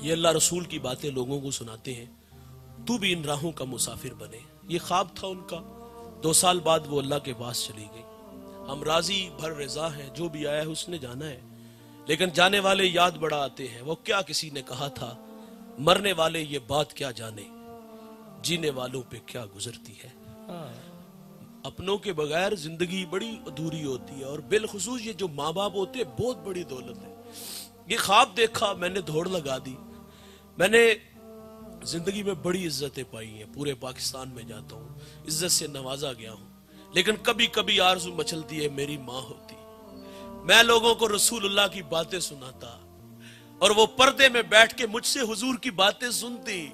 یہ اللہ رسول کی باتیں لوگوں کو سناتے ہیں، تو بھی ان راہوں کا مسافر بنے. یہ خواب تھا ان کا. 2 سال بعد وہ اللہ کے پاس چلی گئی. ہم راضی بھر رضا ہیں، جو بھی آیا ہے اس نے جانا ہے، لیکن جانے والے یاد بڑا آتے ہیں. وہ کیا کسی نے کہا تھا، مرنے والے یہ بات کیا جانے، جینے والوں پہ کیا گزرتی ہے. اپنوں کے بغیر زندگی بڑی ادھوری ہوتی ہے، اور بالخصوص یہ جو ماں باپ ہوتے ہیں بہت بڑی دولت ہے. یہ خواب دیکھا، میں نے دوڑ لگا دی. میں نے زندگی میں بڑی عزتیں پائی ہیں، پورے پاکستان میں جاتا ہوں، عزت سے نوازا گیا ہوں، لیکن کبھی کبھی آرزو مچلتی ہے میری ماں ہوتی. میں لوگوں کو رسول اللہ کی باتیں سناتا اور وہ پردے میں بیٹھ کے مجھ سے حضور کی باتیں سنتی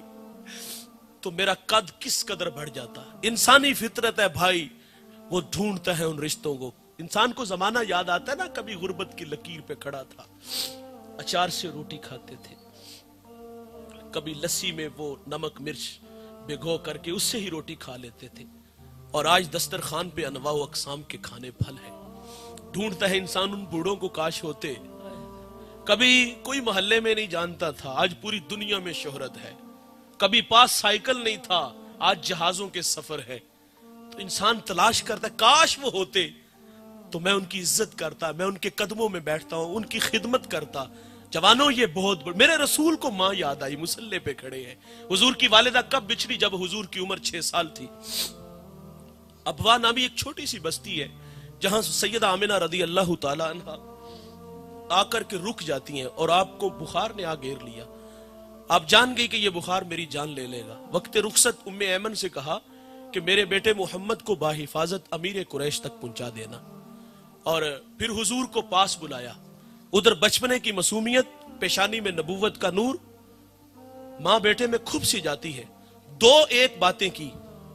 تو میرا قد کس قدر بڑھ جاتا. انسانی فطرت ہے بھائی، وہ ڈھونڈتا ہے ان رشتوں کو. انسان کو زمانہ یاد آتا ہے نا، کبھی غربت کی لکیر پہ کھڑا تھا، اچار سے روٹی کھاتے تھے، کبھی لسی میں وہ نمک مرچ بھگو کر کے اس سے ہی روٹی کھا لیتے تھے، اور آج دسترخوان پہ انواع و اقسام کے کھانے پھل ہیں. ڈھونڈتا ہے انسان ان بوڑھوں کو، کاش ہوتے. کبھی کوئی محلے میں نہیں جانتا تھا، آج پوری دنیا میں شہرت ہے. کبھی پاس سائیکل نہیں تھا، آج جہازوں کے سفر ہے. تو انسان تلاش کرتا ہے کاش وہ ہوتے تو میں ان کی عزت کرتا، میں ان کے قدموں میں بیٹھتا ہوں، ان کی خدمت کرتا. جوانوں یہ بہت میرے رسول کو ماں یاد آئی، مصلے پہ کھڑے ہیں. حضور کی والدہ کب بچھڑی؟ جب حضور کی عمر 6 سال تھی. ابوا نامی ایک چھوٹی سی بستی ہے جہاں سیدہ آمنہ رضی اللہ تعالی عنہ آ کر کے رک جاتی ہیں، اور آپ کو بخار نے آ گھیر لیا. آپ جان گئی کہ یہ بخار میری جان لے لے گا. وقت رخصت ام ایمن سے کہا کہ میرے بیٹے محمد کو باحفاظت امیر قریش تک پہنچا دینا، اور پھر حضور کو پاس بلایا. ادھر بچپنے کی معصومیت، پیشانی میں نبوت کا نور، ماں بیٹے میں کھپ سی جاتی ہے. 2 باتیں کی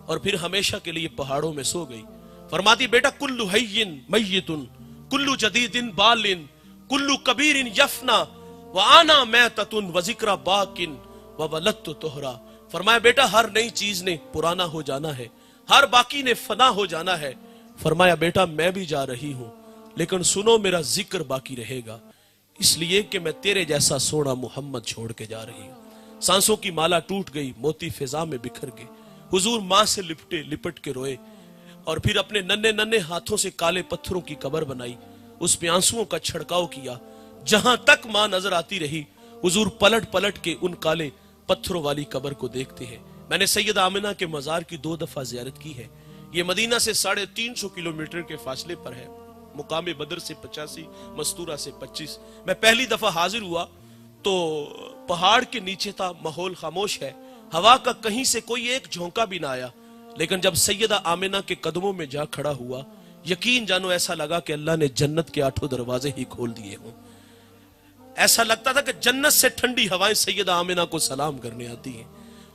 اور پھر ہمیشہ کے لیے پہاڑوں میں سو گئی. فرماتی بیٹا کلو حین میتن کلو جدید بالن کلو کبیر یفنا وانا میتۃ وذکر باقن وولدت طہرا. فرمایا بیٹا ہر نئی چیز نے پرانا ہو جانا ہے، ہر باقی نے فنا ہو جانا ہے. فرمایا بیٹا میں بھی جا رہی ہوں، لیکن سنو میرا ذکر باقی رہے گا، اس لیے کہ میں تیرے جیسا سونا محمد چھوڑ کے جا رہی ہوں. سانسوں کی مالا ٹوٹ گئی، موتی فضا میں بکھر گئے. حضور ماں سے لپٹ کے روئے، اور پھر اپنے ننھے ہاتھوں سے کالے پتھروں کی قبر بنائی، اس پہ آنسوؤں کا چھڑکاؤ کیا. جہاں تک ماں نظر آتی رہی حضور پلٹ کے ان کالے پتھروں والی قبر کو دیکھتے ہیں. میں نے سیدہ آمنہ کے مزار کی 2 دفعہ زیارت کی ہے. یہ مدینہ سے 350 کلومیٹر کے فاصلے پر ہے. مقام بدر سے 85، مستورہ سے 25. میں پہلی دفعہ حاضر ہوا تو پہاڑ کے نیچے تھا، ماحول خاموش ہے، ہوا کا کہیں سے کوئی ایک جھونکا بھی نہ آیا. لیکن جب سیدہ آمنہ کے قدموں میں جا کھڑا ہوا، یقین جانو ایسا لگا کہ اللہ نے جنت کے 8 دروازے ہی کھول دیے ہوں. ایسا لگتا تھا کہ جنت سے ٹھنڈی ہوائیں سیدہ آمنہ کو سلام کرنے آتی ہیں.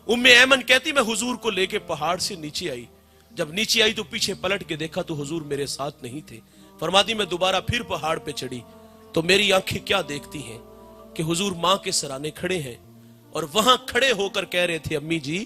ام ایمن کہتی میں حضور کو لے کے پہاڑ سے نیچے آئی. جب نیچے آئی تو پیچھے پلٹ کے دیکھا تو حضور میرے ساتھ نہیں تھے. فرماتی میں دوبارہ پھر پہاڑ پہ چڑھی تو میری آنکھیں کیا دیکھتی ہیں کہ حضور ماں کے سرانے کھڑے ہیں، اور وہاں کھڑے ہو کر کہہ رہے تھے امی جی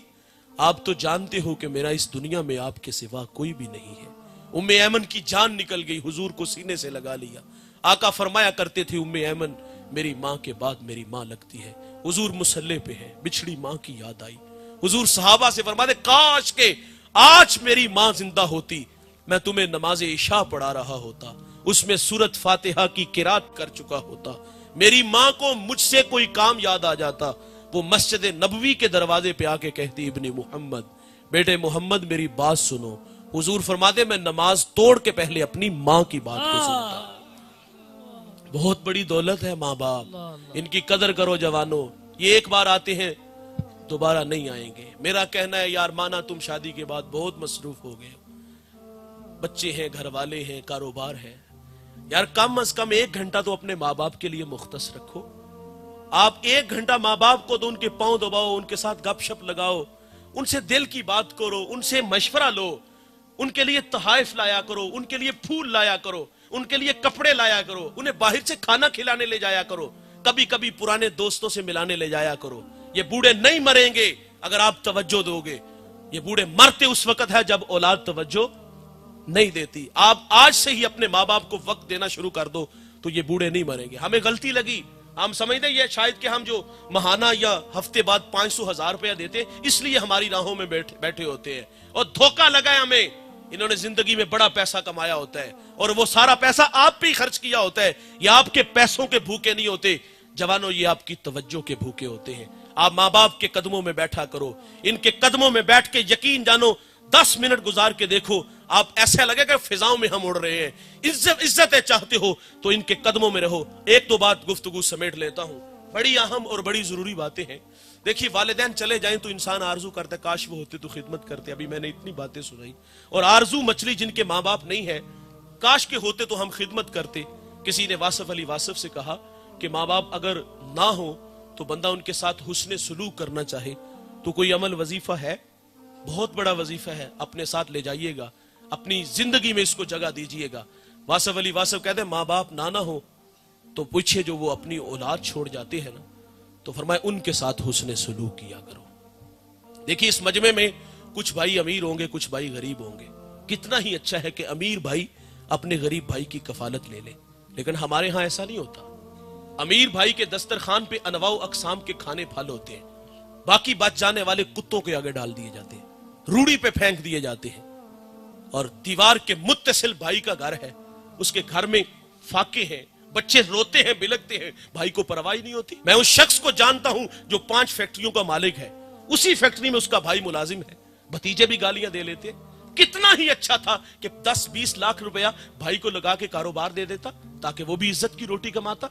آپ تو جانتے ہو کہ میرا اس دنیا میں آپ کے سوا کوئی بھی نہیں ہے. ام ایمن کی جان نکل گئی، حضور کو سینے سے لگا لیا. آقا فرمایا کرتے تھے ام ایمن میری ماں کے بعد میری ماں لگتی ہے. حضور مصلے پہ ہے، بچھڑی ماں کی یاد آئی. حضور صحابہ سے فرماتے کاش کہ آج میری ماں زندہ ہوتی، میں تمہیں نماز عشاء پڑھا رہا ہوتا، اس میں سورت فاتحہ کی قرات کر چکا ہوتا. میری ماں کو مجھ سے کوئی کام یاد آ جاتا، وہ مسجد نبوی کے دروازے پہ آ کے کہتی ابن محمد، بیٹے محمد میری بات سنو. حضور فرماتے میں نماز توڑ کے پہلے اپنی ماں کی بات کو سنتا. بہت بڑی دولت ہے ماں باپ، ان کی قدر کرو جوانوں. یہ ایک بار آتے ہیں دوبارہ نہیں آئیں گے. میرا کہنا ہے یار مانا تم شادی کے بعد بہت مصروف ہو گئے، بچے ہیں، گھر والے ہیں، کاروبار ہے، یار کم از کم 1 گھنٹہ تو اپنے ماں باپ کے لیے مختص رکھو. آپ 1 گھنٹہ ماں باپ کو تو ان کے پاؤں دباؤ، ان کے ساتھ گپ شپ لگاؤ، ان سے دل کی بات کرو، ان سے مشورہ لو، ان کے لیے تحائف لایا کرو، ان کے لیے پھول لایا کرو، ان کے لیے کپڑے لایا کرو، انہیں باہر سے کھانا کھلانے لے جایا کرو، کبھی کبھی پرانے دوستوں سے ملانے لے جایا کرو. یہ بوڑھے نہیں مریں گے اگر آپ توجہ دو گے. یہ بوڑھے مرتے اس وقت ہے جب اولاد توجہ نہیں دیتی. آپ آج سے ہی اپنے ماں باپ کو وقت دینا شروع کر دو تو یہ بوڑھے نہیں مریں گے. ہمیں غلطی لگی، ہم سمجھتے ہیں یہ شاید کہ ہم جو ماہانہ یا ہفتے بعد 500,000 روپیہ دیتے اس لیے ہماری راہوں میں بیٹھے ہوتے ہیں، اور دھوکہ لگا ہے ہمیں، انہوں نے زندگی میں بڑا پیسہ کمایا ہوتا ہے اور وہ سارا پیسہ آپ پہ ہی خرچ کیا ہوتا ہے. یہ آپ کے پیسوں کے بھوکے نہیں ہوتے جوانوں، یہ آپ کی توجہ کے بھوکے ہوتے ہیں. آپ ماں باپ کے قدموں میں بیٹھا کرو، ان کے قدموں میں بیٹھ کے یقین جانو 10 منٹ گزار کے دیکھو، آپ ایسا لگے کہ فضاؤں میں ہم اڑ رہے ہیں. عزتیں چاہتے ہو تو ان کے قدموں میں رہو. ایک دو بات گفتگو سمیٹ لیتا ہوں، بڑی اہم اور بڑی ضروری باتیں ہیں. دیکھیے والدین چلے جائیں تو انسان آرزو کرتا ہے کاش وہ ہوتے تو خدمت کرتے. ابھی میں نے اتنی باتیں سنائی، اور آرزو مچھلی جن کے ماں باپ نہیں ہے، کاش کے ہوتے تو ہم خدمت کرتے. کسی نے واصف علی واصف سے کہا کہ ماں باپ اگر نہ ہو تو بندہ ان کے ساتھ حسن سلوک کرنا چاہے تو کوئی عمل وظیفہ ہے، بہت بڑا وظیفہ ہے، اپنے ساتھ لے جائیے گا، اپنی زندگی میں اس کو جگہ دیجئے گا. واصف علی واصف کہتے ہیں ماں باپ نہ ہو تو پوچھے جو وہ اپنی اولاد چھوڑ جاتے ہیں نا، تو فرمائے ان کے ساتھ حسن سلوک کیا کرو. دیکھیے اس مجمع میں کچھ بھائی امیر ہوں گے، کچھ بھائی غریب ہوں گے. کتنا ہی اچھا ہے کہ امیر بھائی اپنے غریب بھائی کی کفالت لے لے، لیکن ہمارے ہاں ایسا نہیں ہوتا. امیر بھائی کے دسترخوان پہ انواع و اقسام کے کھانے پھل ہوتے ہیں، باقی بچ جانے والے کتوں کے آگے ڈال دیے جاتے ہیں، روڑی پہ پھینک دیے جاتے ہیں. اور دیوار کے متصل بھائی کا گھر ہے، اس کے گھر میں فاقے ہیں، بچے روتے ہیں بلکتے ہیں، بھائی کو پرواہ نہیں ہوتی. میں اس شخص کو جانتا ہوں جو 5 فیکٹریوں کا مالک ہے، اسی فیکٹری میں اس کا بھائی ملازم ہے، بھتیجے بھی گالیاں دے لیتے. کتنا ہی اچھا تھا کہ 10-20 لاکھ روپیہ بھائی کو لگا کے کاروبار دے دیتا تاکہ وہ بھی عزت کی روٹی کماتا.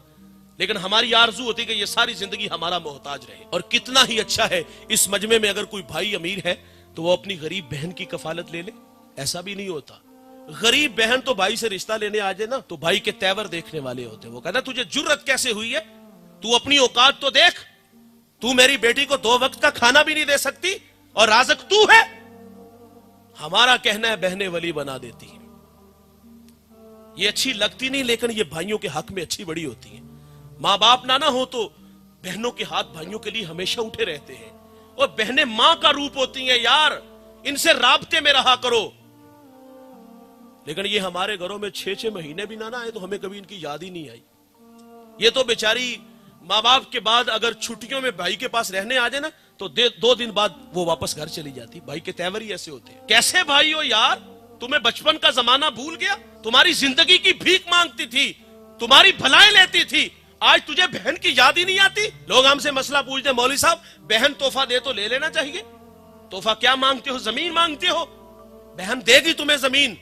لیکن ہماری آرزو ہوتی کہ یہ ساری زندگی ہمارا محتاج رہے. اور کتنا ہی اچھا ہے اس مجمع میں اگر کوئی بھائی امیر ہے تو وہ اپنی غریب بہن کی کفالت لے لے. ایسا بھی نہیں ہوتا. غریب بہن تو بھائی سے رشتہ لینے آ جائے نا تو بھائی کے تیور دیکھنے والے ہوتے ہیں. وہ کہتا تجھے جرت کیسے ہوئی ہے، تو اپنی اوقات تو دیکھ، تو میری بیٹی کو 2 وقت کا کھانا بھی نہیں دے سکتی اور رازق تو ہے. ہمارا کہنا ہے بہنیں ولی بنا دیتی ہیں. یہ اچھی لگتی نہیں لیکن یہ بھائیوں کے حق میں اچھی بڑی ہوتی ہیں. ماں باپ نہ ہو تو بہنوں کے ہاتھ بھائیوں کے لیے ہمیشہ اٹھے رہتے ہیں، اور بہنیں ماں کا روپ ہوتی ہیں. یار ان سے رابطے میں رہا کرو. لیکن یہ ہمارے گھروں میں 6 مہینے بھی نہ آئے تو ہمیں کبھی ان کی یاد ہی نہیں آئی. یہ تو بیچاری ماں باپ کے بعد اگر چھٹیوں میں بھائی کے پاس رہنے آ جائے نا تو 2 دن بعد وہ واپس گھر چلی جاتی. بھائی کے تیور ہی ایسے ہوتے ہیں. کیسے بھائی ہو یار، تمہیں بچپن کا زمانہ بھول گیا؟ تمہاری زندگی کی بھیک مانگتی تھی، تمہاری بھلائیں لیتی تھی، آج تجھے بہن کی یاد ہی نہیں آتی. لوگ ہم سے مسئلہ پوچھتے ہیں مولوی صاحب بہن تحفہ دے تو لے لینا چاہیے. تحفہ کیا مانگتے ہو؟ زمین مانگتے ہو؟ بہن دے گی تمہیں زمین.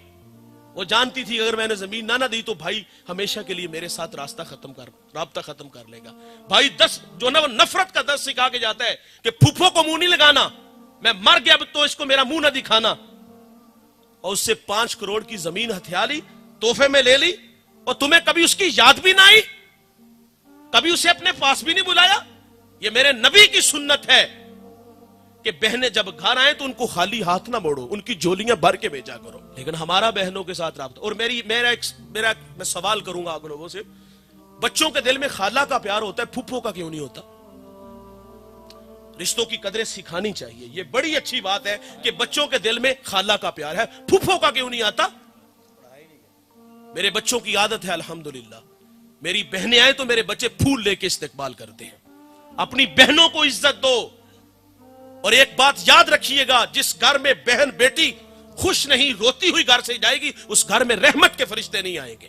وہ جانتی تھی اگر میں نے زمین نہ دی تو بھائی ہمیشہ کے لیے میرے ساتھ رابطہ ختم کر لے گا. بھائی 10 جو نا وہ نفرت کا 10 سکھا کے جاتا ہے کہ پھوپھو کو منہ نہیں لگانا، میں مر گیا تو اس کو میرا منہ نہ دکھانا. اور اس سے 5 کروڑ کی زمین ہتھیا لی، تحفے میں لے لی، اور تمہیں کبھی اس کی یاد بھی نہ آئی، کبھی اسے اپنے پاس بھی نہیں بلایا. یہ میرے نبی کی سنت ہے کہ بہنیں جب گھر آئیں تو ان کو خالی ہاتھ نہ موڑو، ان کی جولیاں بھر کے بھیجا کرو. لیکن ہمارا بہنوں کے ساتھ رابطہ. اور میں سوال کروں گا آپ لوگوں سے، بچوں کے دل میں خالہ کا پیار ہوتا ہے، پھوپھو کا کیوں نہیں ہوتا؟ رشتوں کی قدریں سکھانی چاہیے. یہ بڑی اچھی بات ہے کہ بچوں کے دل میں خالہ کا پیار ہے، پھوپھو کا کیوں نہیں آتا؟ میرے بچوں کی عادت ہے الحمدللہ، میری بہنیں آئے تو میرے بچے پھول لے کے استقبال کرتے ہیں. اپنی بہنوں کو عزت دو. اور ایک بات یاد رکھیے گا، جس گھر میں بہن بیٹی خوش نہیں روتی ہوئی گھر سے جائے گی اس گھر میں رحمت کے فرشتے نہیں آئیں گے.